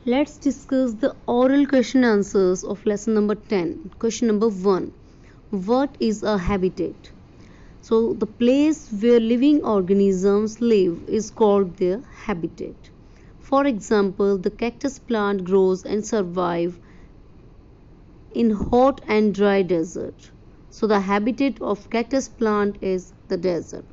Let's discuss the oral question answers of lesson number 10. Question number 1. What is a habitat? So, the place where living organisms live is called their habitat. For example, the cactus plant grows and survives in hot and dry desert. So, the habitat of cactus plant is the desert.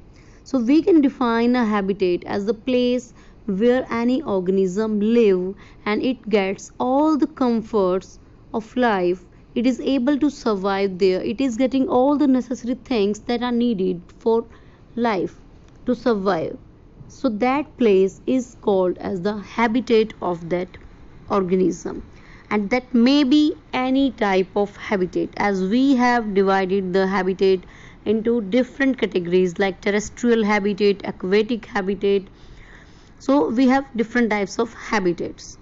So, we can define a habitat as the place where any organism live and it gets all the comforts of life. It is able to survive there. It is getting all the necessary things that are needed for life to survive. So that place is called as the habitat of that organism, and that may be any type of habitat, as we have divided the habitat into different categories like terrestrial habitat, aquatic habitat. So we have different types of habitats.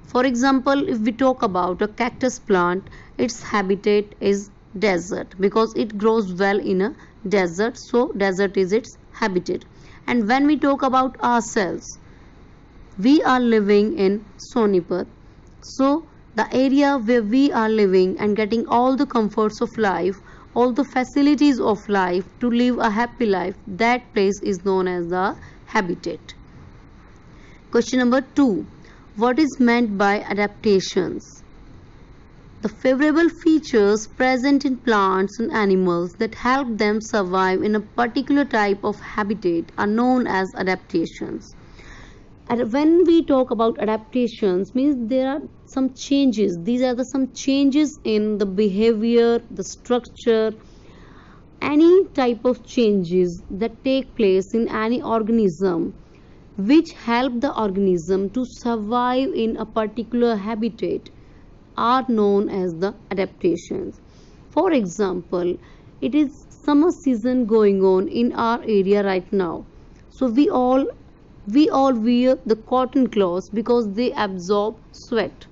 For example, if we talk about a cactus plant, its habitat is desert because it grows well in a desert, so desert is its habitat. And when we talk about ourselves, we are living in Sonipat, so the area where we are living and getting all the comforts of life, all the facilities of life to live a happy life, that place is known as the habitat. Question number 2. What is meant by adaptations? The favorable features present in plants and animals that help them survive in a particular type of habitat are known as adaptations. And when we talk about adaptations, means there are some changes. These are some changes in the behavior, the structure, any type of changes that take place in any organism which help the organism to survive in a particular habitat are known as the adaptations. For example, it is summer season going on in our area right now. So we all wear the cotton clothes because they absorb sweat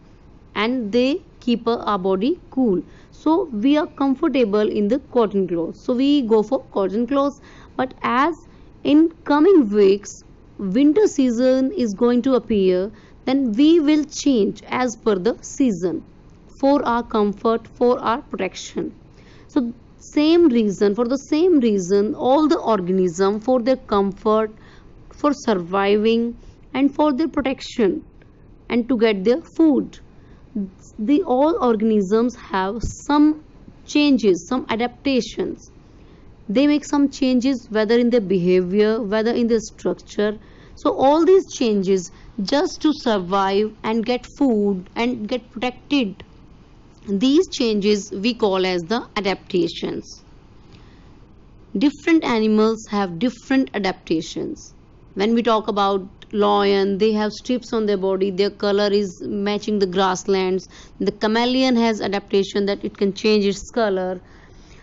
and they keep our body cool. So we are comfortable in the cotton clothes. So we go for cotton clothes. But as in coming weeks winter season is going to appear, then we will change as per the season for our comfort, for our protection. So for the same reason, all the organism, for their comfort, for surviving and for their protection and to get their food, all organisms have some changes, some adaptations. They make some changes whether in their behavior, whether in their structure. So all these changes just to survive and get food and get protected, these changes we call as the adaptations. Different animals have different adaptations. When we talk about lion, they have strips on their body, their color is matching the grasslands. The chameleon has adaptation that it can change its color.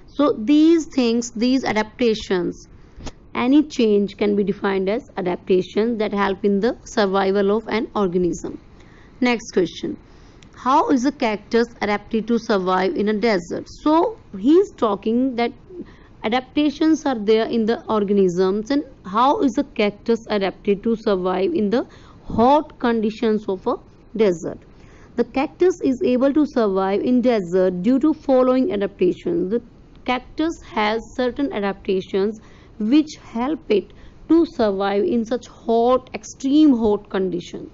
So these things, these adaptations, any change can be defined as adaptations that help in the survival of an organism. Next question. How is a cactus adapted to survive in a desert? So he is talking that adaptations are there in the organisms, and how is a cactus adapted to survive in the hot conditions of a desert? The cactus is able to survive in desert due to following adaptations. The cactus has certain adaptations which help it to survive in such hot, extreme hot conditions.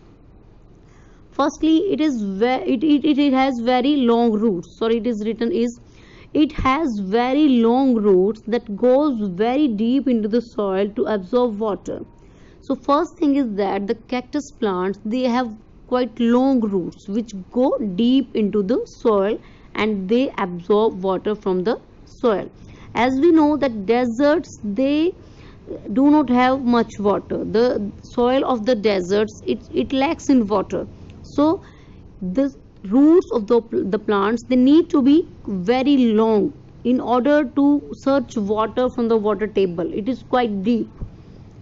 Firstly, it has very long roots. Sorry, it is written is it has very long roots that goes very deep into the soil to absorb water. So first thing is that the cactus plants, they have quite long roots which go deep into the soil and they absorb water from the soil. As we know that deserts, they do not have much water. The soil of the deserts, it lacks in water. So the roots of the plants, they need to be very long in order to search water from the water table. It is quite deep.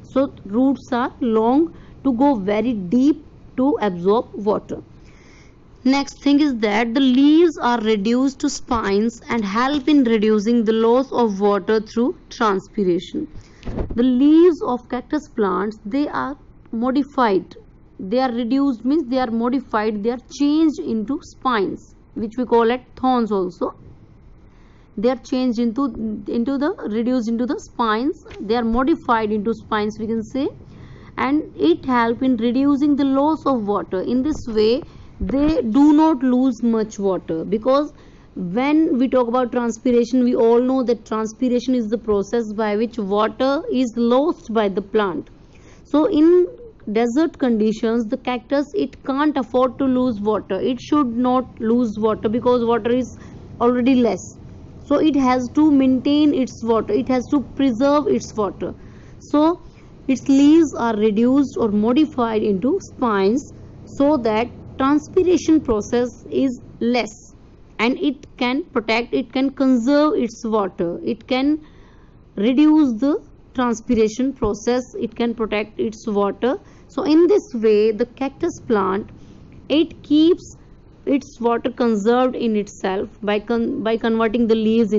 So roots are long to go very deep to absorb water. Next thing is that the leaves are reduced to spines and help in reducing the loss of water through transpiration. The leaves of cactus plants, they are modified they are reduced means they are modified, they are changed into spines, which we call it thorns also. They are changed into the reduced into the spines, they are modified into spines, we can say. And it help in reducing the loss of water. In this way they do not lose much water, because when we talk about transpiration, we all know that transpiration is the process by which water is lost by the plant. So in desert conditions, the cactus, it can't afford to lose water, it should not lose water, because water is already less. So it has to maintain its water, it has to preserve its water. So its leaves are reduced or modified into spines, so that transpiration process is less, and it can protect, it can conserve its water, it can reduce the transpiration process, it can protect its water. So in this way the cactus plant, it keeps its water conserved in itself by converting the leaves